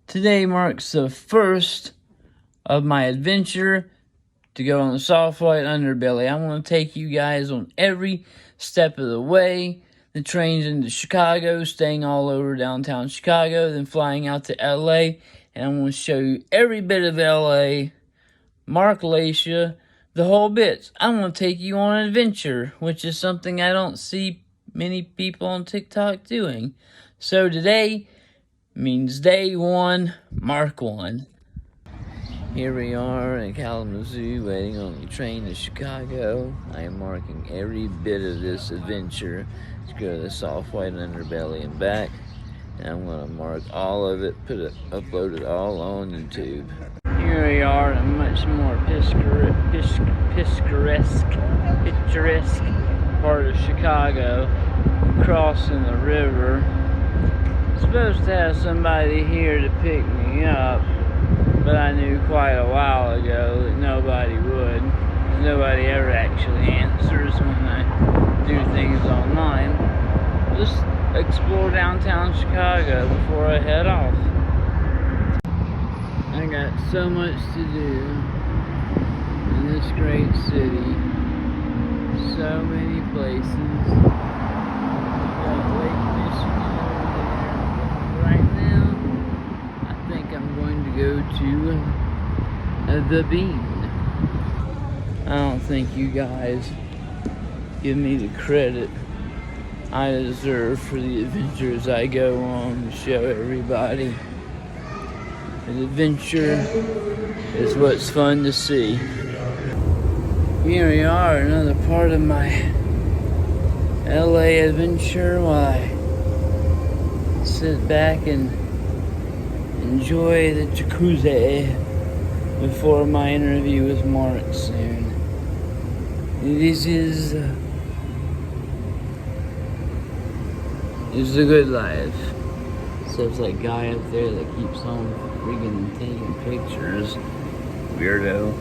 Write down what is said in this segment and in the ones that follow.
Today marks the first of my adventure to go on the Soft White Underbelly. I'm going to take you guys on every step of the way. The train's into Chicago, staying all over downtown Chicago, then flying out to LA. And I'm going to show you every bit of LA, Mark Latia, the whole bits. I'm going to take you on an adventure, which is something I don't see many people on TikTok doing. So today means day one, Mark 1. Here we are in Kalamazoo, waiting on the train to Chicago. I am marking every bit of this adventure to go to the Soft White Underbelly and back. And I'm going to mark all of it, upload it all on YouTube. Here we are in a much more picturesque part of Chicago, crossing the river. Supposed to have somebody here to pick me up, but I knew quite a while ago that nobody would. Nobody ever actually answers when I do things online. Just explore downtown Chicago before I head off. I got so much to do in this great city. So many places. Got Lake Michigan over there. Right now, I think I'm going to go to the Bean. I don't think you guys give me the credit I deserve for the adventures I go on to show everybody. An adventure is what's fun to see. Here we are, another part of my LA adventure while I sit back and enjoy the jacuzzi before my interview with Mark soon. This is the good life. So it's that guy up there that keeps on freaking taking pictures. Weirdo.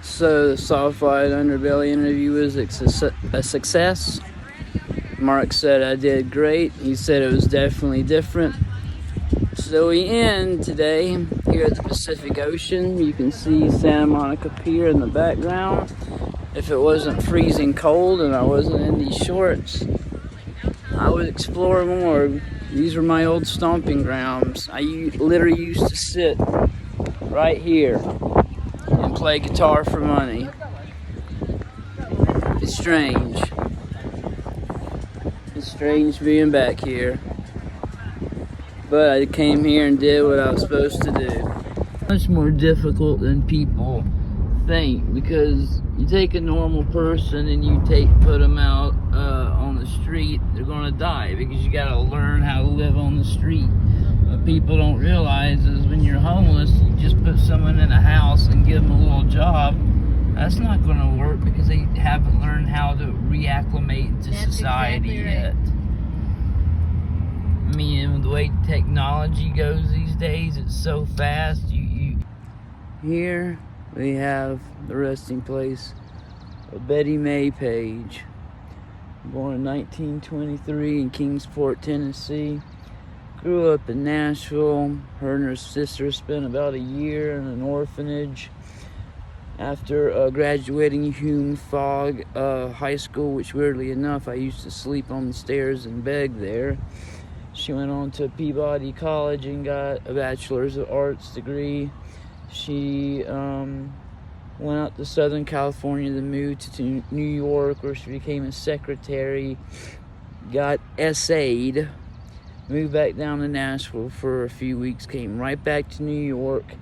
So the Soft White Underbelly interview was a success. Mark said I did great. He said it was definitely different. So we end today here at the Pacific Ocean. You can see Santa Monica Pier in the background. If it wasn't freezing cold and I wasn't in these shorts, I would explore more. These were my old stomping grounds. I literally used to sit right here and play guitar for money. It's strange. It's strange being back here. But I came here and did what I was supposed to do. Much more difficult than people think, because you take a normal person and you put them out on the street, they're gonna die, because you gotta learn how to live on the street. What people don't realize is when you're homeless, you just put someone in a house and give them a little job. That's not going to work, because they haven't learned how to reacclimate into society exactly yet. I mean, the way technology goes these days, it's so fast. Here we have the resting place of Bettie Page, born in 1923 in Kingsport, Tennessee. Grew up in Nashville. Her and her sister spent about a year in an orphanage. After graduating Hume Fogg High School, which weirdly enough, I used to sleep on the stairs and beg there. She went on to Peabody College and got a Bachelor's of Arts degree. She went out to Southern California, then moved to New York, where she became a secretary, got essayed, moved back down to Nashville for a few weeks, came right back to New York,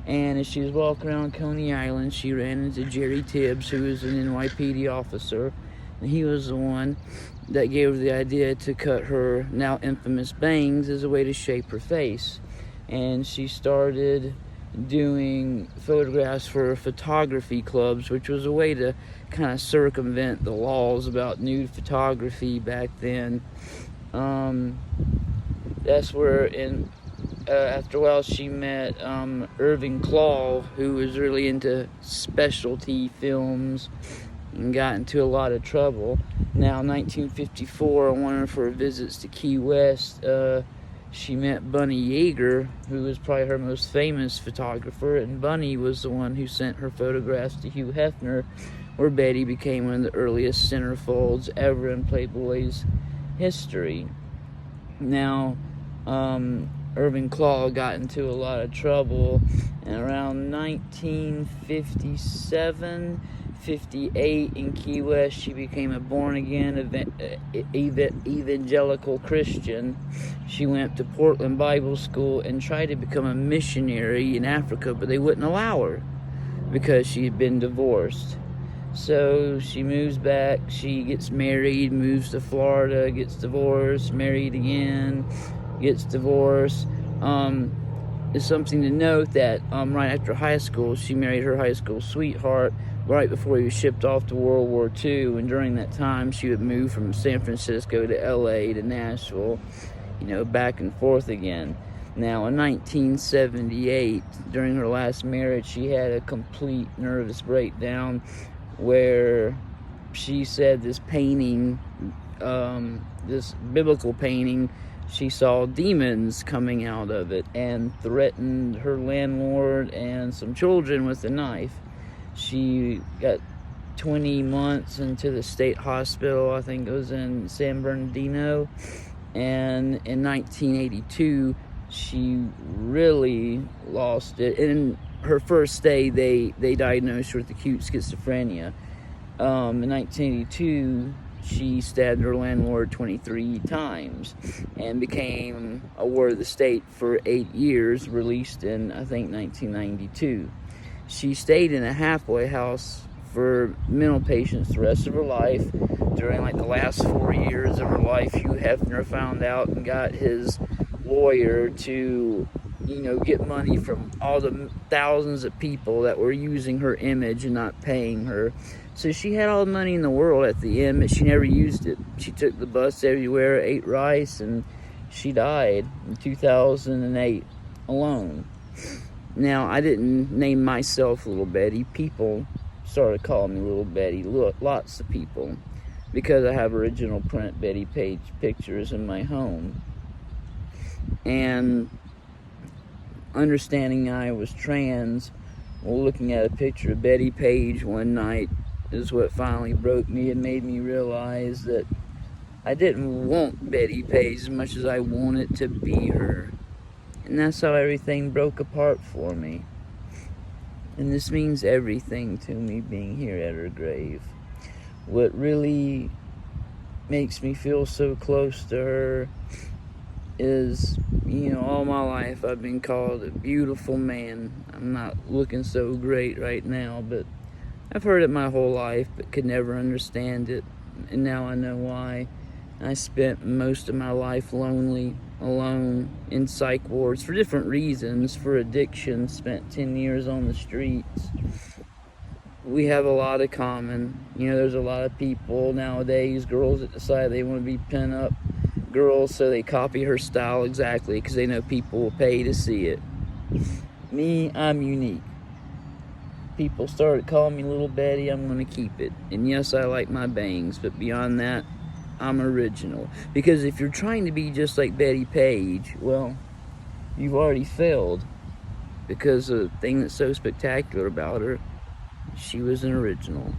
and as she was walking around Coney Island, she ran into Jerry Tibbs, who was an NYPD officer, and he was the one that gave her the idea to cut her now infamous bangs as a way to shape her face. And she started doing photographs for photography clubs, which was a way to kind of circumvent the laws about nude photography back then. That's where after a while she met Irving Klaw, who was really into specialty films and got into a lot of trouble. Now, in 1954, on one of her visits to Key West, she met Bunny Yeager, who was probably her most famous photographer, and Bunny was the one who sent her photographs to Hugh Hefner, where Bettie became one of the earliest centerfolds ever in Playboy's history. Now, Irving Klaw got into a lot of trouble, and around 1957, 58 in Key West, she became a born-again evangelical Christian. She went to Portland Bible School and tried to become a missionary in Africa, but they wouldn't allow her because she had been divorced. So she moves back, she gets married, moves to Florida, gets divorced, married again, gets divorced. It's something to note that right after high school, she married her high school sweetheart right before he was shipped off to World War II, and during that time she would move from San Francisco to LA to Nashville, back and forth again. Now, in 1978, during her last marriage, she had a complete nervous breakdown where she said this painting, this biblical painting, she saw demons coming out of it and threatened her landlord and some children with a knife. She got 20 months into the state hospital, I think it was in San Bernardino, and in 1982 she really lost it. In her first day, they diagnosed her with acute schizophrenia. In 1982, she stabbed her landlord 23 times and became a ward of the state for 8 years, released in, I think, 1992. She stayed in a halfway house for mental patients the rest of her life. During the last 4 years of her life, Hugh Hefner found out and got his lawyer to get money from all the thousands of people that were using her image and not paying her. So she had all the money in the world at the end, but she never used it. She took the bus everywhere, ate rice, and she died in 2008 alone. Now, I didn't name myself Little Bettie. People started calling me Little Bettie, lots of people, because I have original print Bettie Page pictures in my home. And understanding I was trans, while looking at a picture of Bettie Page one night, is what finally broke me and made me realize that I didn't want Bettie Page as much as I wanted to be her. And that's how everything broke apart for me. And this means everything to me, being here at her grave. What really makes me feel so close to her is, all my life I've been called a beautiful man. I'm not looking so great right now, but I've heard it my whole life, but could never understand it. And now I know why. I spent most of my life lonely, alone, in psych wards for different reasons. For addiction, spent 10 years on the streets. We have a lot in common. There's a lot of people nowadays, girls that decide they want to be pin-up girls, so they copy her style exactly because they know people will pay to see it. Me, I'm unique. People started calling me Little Bettie, I'm going to keep it. And yes, I like my bangs, but beyond that, I'm original. Because if you're trying to be just like Bettie Page, well, you've already failed. Because the thing that's so spectacular about her, she was an original.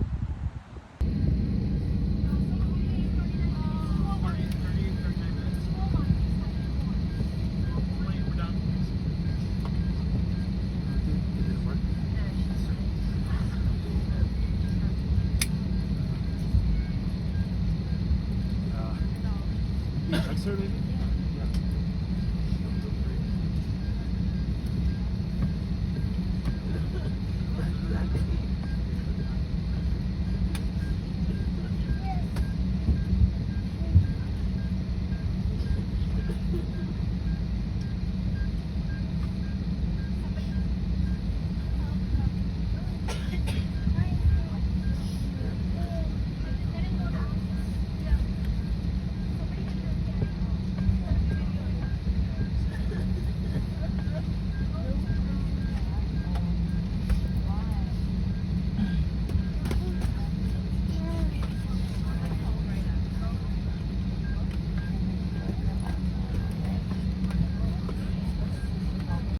Certainly.